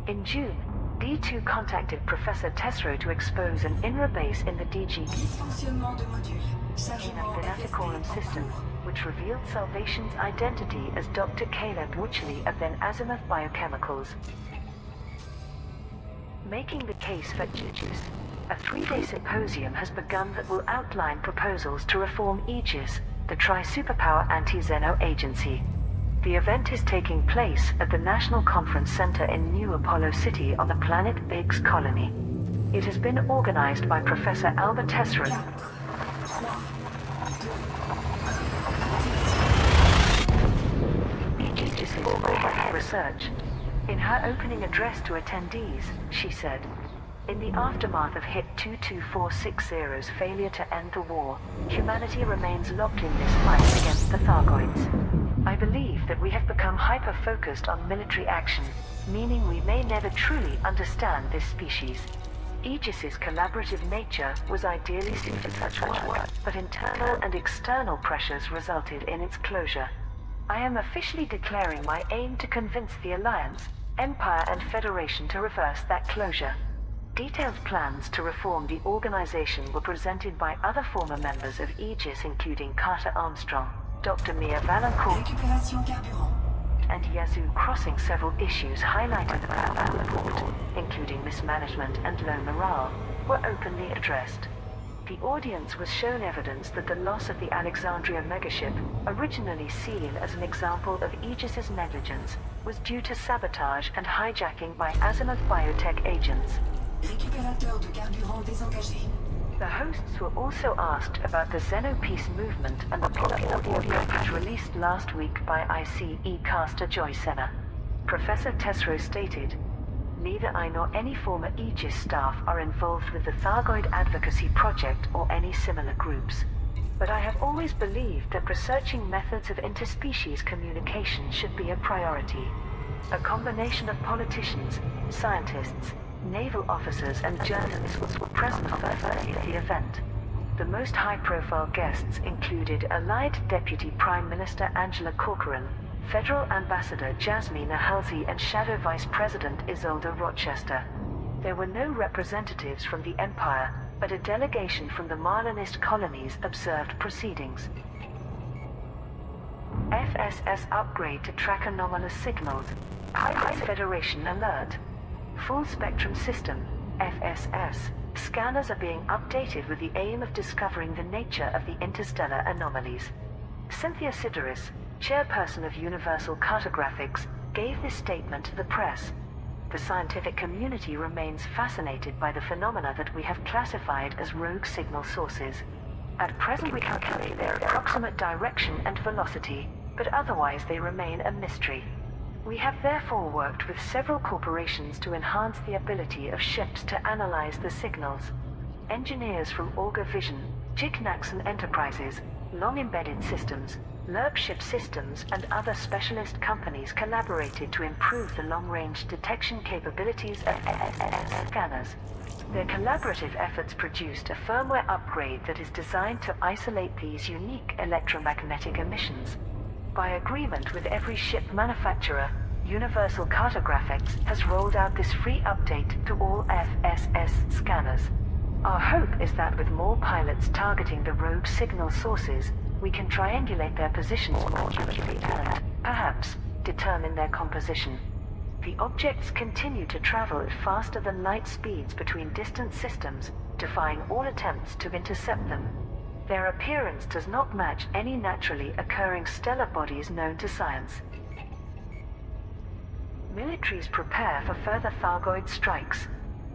In June, D2 contacted Professor Tesro to expose an INRA base in the DG Dysfonctionnement de module. Chargement Pheneticorum FSB en system, cours. which revealed Salvation's identity as Dr. Caleb Witchley of then Azimuth Biochemicals. Making the case for Aegis. A 3-day symposium has begun that will outline proposals to reform Aegis, the tri-superpower anti-Xeno agency. The event is taking place at the National Conference Center in New Apollo City on the planet Biggs colony. It has been organized by Professor Albert Tesro. Aegis is overhead research. In her opening address to attendees, she said, "In the aftermath of HIT 22460's failure to end the war, humanity remains locked in this fight against the Thargoids. I believe that we have become hyper-focused on military action, meaning we may never truly understand this species. Aegis's collaborative nature was ideally suited for such work, but internal and external pressures resulted in its closure. I am officially declaring my aim to convince the Alliance, Empire and Federation to reverse that closure." Detailed plans to reform the organization were presented by other former members of Aegis, including Carter Armstrong, Dr. Mia Valancourt, Récupération carburant. and Yazoo, crossing several issues highlighted about that report, including mismanagement and low morale, were openly addressed. The audience was shown evidence that the loss of the Alexandria megaship, originally seen as an example of Aegis's negligence, was due to sabotage and hijacking by Azimuth biotech agents. Récupérateur de carburant désengagé. The hosts were also asked about the Xenopeace movement and the popular audio package released last week by ICE caster Joy Senna. Professor Tesro stated, "Neither I nor any former Aegis staff are involved with the Thargoid Advocacy Project or any similar groups. But I have always believed that researching methods of interspecies communication should be a priority. A combination of politicians, scientists, naval officers and journalists were present for the event. The most high-profile guests included Allied Deputy Prime Minister Angela Corcoran, Federal Ambassador Jasmina Halsey and Shadow Vice President Isolde Rochester. There were no representatives from the Empire, but a delegation from the Marlinist colonies observed proceedings. FSS upgrade to track anomalous signals. High Federation alert. Full Spectrum System, FSS, scanners are being updated with the aim of discovering the nature of the interstellar anomalies. Cynthia Sideris, chairperson of Universal Cartographics, gave this statement to the press. The scientific community remains fascinated by the phenomena that we have classified as rogue signal sources. At present we calculate their approximate direction and velocity, but otherwise they remain a mystery. We have therefore worked with several corporations to enhance the ability of ships to analyze the signals. Engineers from Auger Vision, Jignaxon Enterprises, Long Embedded Systems, Lerp Ship Systems and other specialist companies collaborated to improve the long-range detection capabilities of FSS scanners. Their collaborative efforts produced a firmware upgrade that is designed to isolate these unique electromagnetic emissions. By agreement with every ship manufacturer, Universal Cartographics has rolled out this free update to all FSS scanners. Our hope is that with more pilots targeting the rogue signal sources, we can triangulate their positions more accurately and, perhaps, determine their composition. The objects continue to travel at faster than light speeds between distant systems, defying all attempts to intercept them. Their appearance does not match any naturally occurring stellar bodies known to science. Militaries prepare for further Thargoid strikes.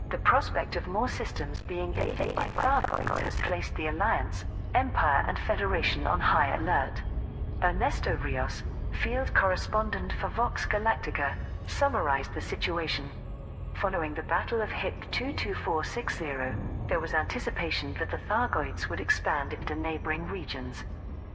The prospect of more systems being hit by Thargoids has placed the Alliance, Empire and Federation on high alert. Ernesto Rios, field correspondent for Vox Galactica, summarized the situation. Following the Battle of HIT 22460, there was anticipation that the Thargoids would expand into neighboring regions.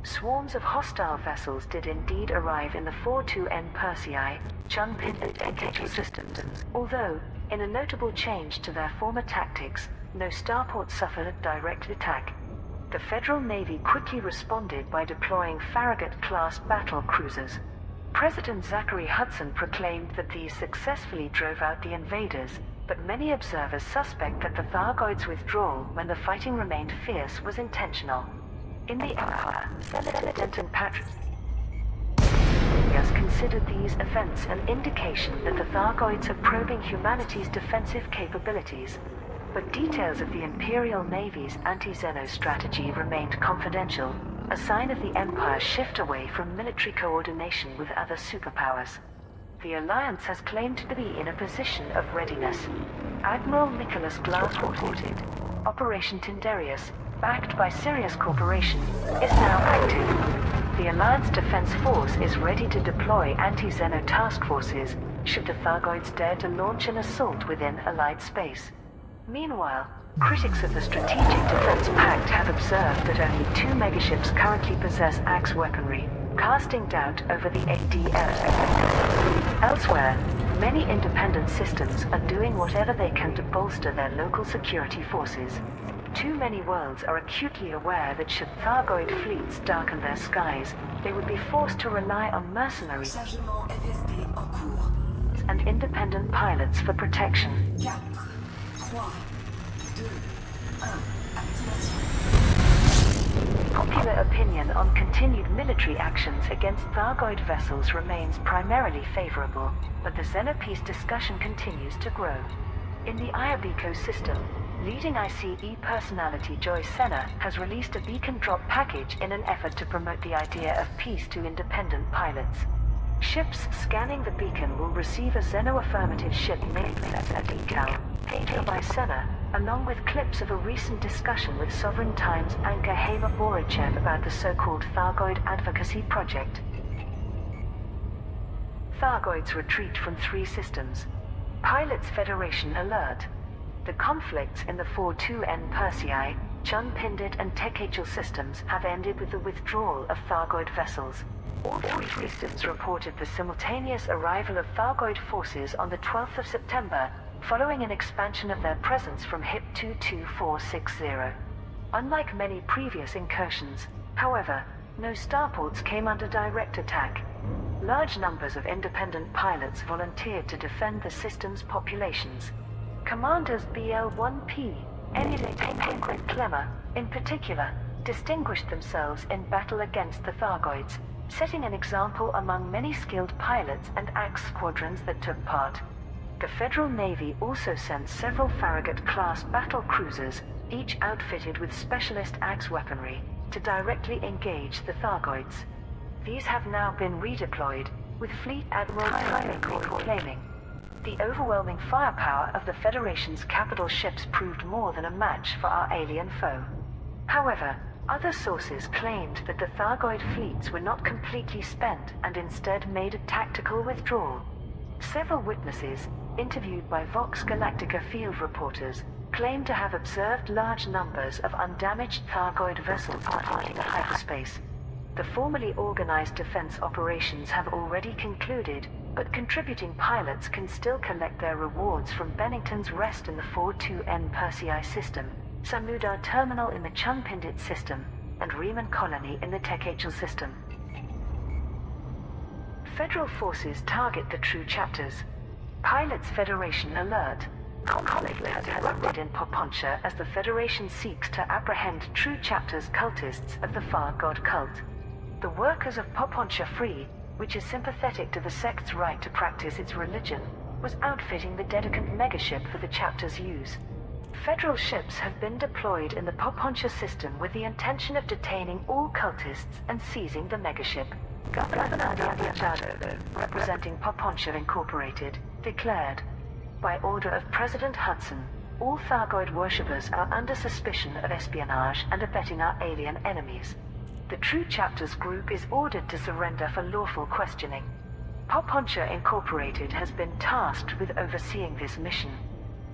Swarms of hostile vessels did indeed arrive in the 42N Persei, Chunpin and Engager systems, although, in a notable change to their former tactics, no starport suffered a direct attack. The Federal Navy quickly responded by deploying Farragut-class battle cruisers. President Zachary Hudson proclaimed that these successfully drove out the invaders, but many observers suspect that the Thargoids' withdrawal when the fighting remained fierce was intentional. In the Empire, Senator Denton Patrick has considered these events an indication that the Thargoids are probing humanity's defensive capabilities, but details of the Imperial Navy's anti-Xeno strategy remained confidential, a sign of the Empire's shift away from military coordination with other superpowers. The Alliance has claimed to be in a position of readiness. Admiral Nicholas Glass reported, Operation Tindarius, backed by Sirius Corporation, is now active. The Alliance Defense Force is ready to deploy anti-Xeno task forces should the Thargoids dare to launch an assault within Allied space. Meanwhile, critics of the Strategic Defense Pact have observed that only 2 megaships currently possess Axe weaponry, casting doubt over the ADF. Elsewhere, many independent systems are doing whatever they can to bolster their local security forces. Too many worlds are acutely aware that should Thargoid fleets darken their skies, they would be forced to rely on mercenaries Chargement FSD en cours. and independent pilots for protection. 4, 3, 2, 1. Activation. Popular opinion on continued military actions against Thargoid vessels remains primarily favorable, but the Xenopeace discussion continues to grow. In the Ayabico system, leading ICE personality Joy Senna has released a beacon drop package in an effort to promote the idea of peace to independent pilots. Ships scanning the beacon will receive a Xeno-affirmative ship named decal, paid by Senna, along with clips of a recent discussion with Sovereign Times anchor Hema Borichev about the so-called Thargoid Advocacy Project. Thargoids retreat from 3 systems. Pilots Federation alert. The conflicts in the 4-2N Persei, Chun Pindit and Tekachel systems have ended with the withdrawal of Thargoid vessels. All 3 systems reported the simultaneous arrival of Thargoid forces on the 12th of September, following an expansion of their presence from HIP 22460. Unlike many previous incursions, however, no starports came under direct attack. Large numbers of independent pilots volunteered to defend the system's populations. Commanders BL-1P, Enide Penguin Clemmer, in particular, distinguished themselves in battle against the Thargoids, setting an example among many skilled pilots and Axe squadrons that took part. The Federal Navy also sent several Farragut-class battle cruisers, each outfitted with specialist Axe weaponry, to directly engage the Thargoids. These have now been redeployed, with Fleet Admiral Tyler claiming, "The overwhelming firepower of the Federation's capital ships proved more than a match for our alien foe." However, other sources claimed that the Thargoid fleets were not completely spent and instead made a tactical withdrawal. Several witnesses, interviewed by Vox Galactica field reporters, claimed to have observed large numbers of undamaged Thargoid vessels departing hyperspace. The formally organized defense operations have already concluded, but contributing pilots can still collect their rewards from Bennington's Rest in the 4-2N Persei system, Samudar Terminal in the Chun Pindit system, and Riemann Colony in the Tekachel system. Federal forces target the True Chapters. Pilots Federation alert. Conflict has erupted in Poponcha as the Federation seeks to apprehend True Chapters cultists of the Far God cult. The Workers of Poponcha Free, which is sympathetic to the sect's right to practice its religion, was outfitting the Dedicant megaship for the chapter's use. Federal ships have been deployed in the Poponcha system with the intention of detaining all cultists and seizing the megaship. Governor Nadia Machado, representing Poponcha Incorporated, declared, "By order of President Hudson, all Thargoid worshippers are under suspicion of espionage and abetting our alien enemies. The True Chapters group is ordered to surrender for lawful questioning. Poponcha Incorporated has been tasked with overseeing this mission.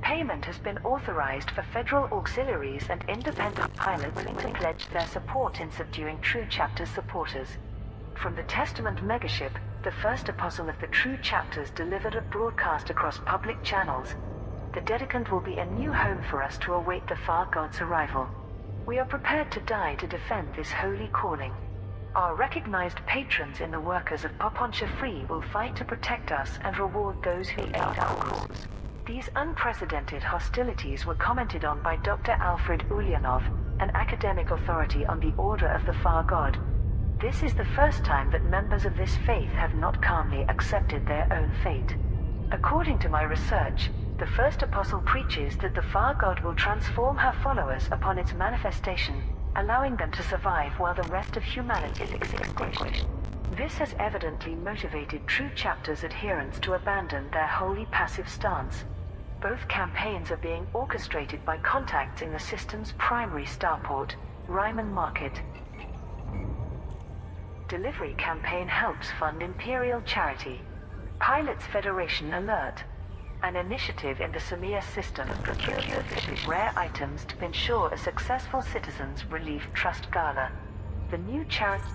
Payment has been authorized for federal auxiliaries and independent pilots willing to pledge their support in subduing True Chapters supporters." From the Testament megaship, the first apostle of the True Chapters delivered a broadcast across public channels. "The Dedicant will be a new home for us to await the Far God's arrival. We are prepared to die to defend this holy calling. Our recognized patrons in the workers of Poponcha Free will fight to protect us and reward those who aid our cause. These unprecedented hostilities were commented on by Dr. Alfred Ulyanov, an academic authority on the Order of the Far God. This is the first time that members of this faith have not calmly accepted their own fate. According to my research, the first apostle preaches that the Far God will transform her followers upon its manifestation, allowing them to survive while the rest of humanity is extinguished. This has evidently motivated True Chapter's adherents to abandon their wholly passive stance. Both campaigns are being orchestrated by contacts in the system's primary starport, Ryman Market. Delivery campaign helps fund Imperial charity. Pilots Federation Alert. An initiative in the Samia system procures sufficient rare items to ensure a successful Citizens Relief Trust Gala. The new charity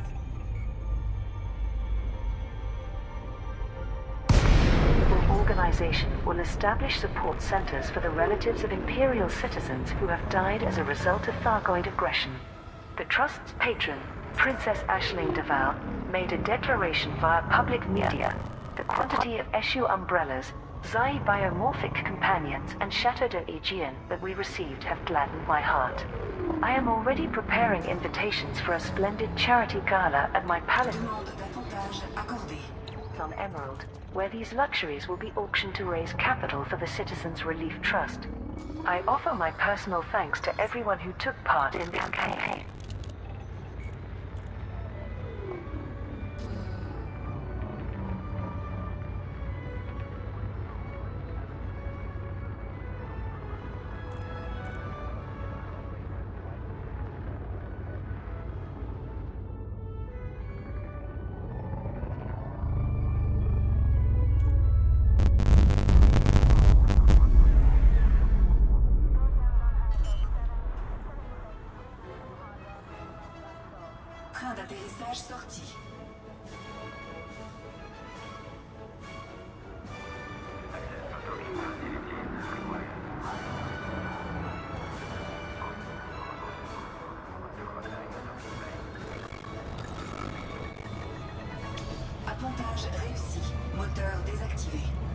organization will establish support centers for the relatives of Imperial citizens who have died as a result of Thargoid aggression. The Trust's patron, Princess Aisling Duval, made a declaration via public media. The quantity of Eshu umbrellas, Zai biomorphic companions, and Shattered Aegean that we received have gladdened my heart. I am already preparing invitations for a splendid charity gala at my palace Demande davantage accordée. on Emerald, where these luxuries will be auctioned to raise capital for the Citizens Relief Trust. I offer my personal thanks to everyone who took part in the campaign. Train d'atterrissage sorti. Appontage réussi. Moteur désactivé.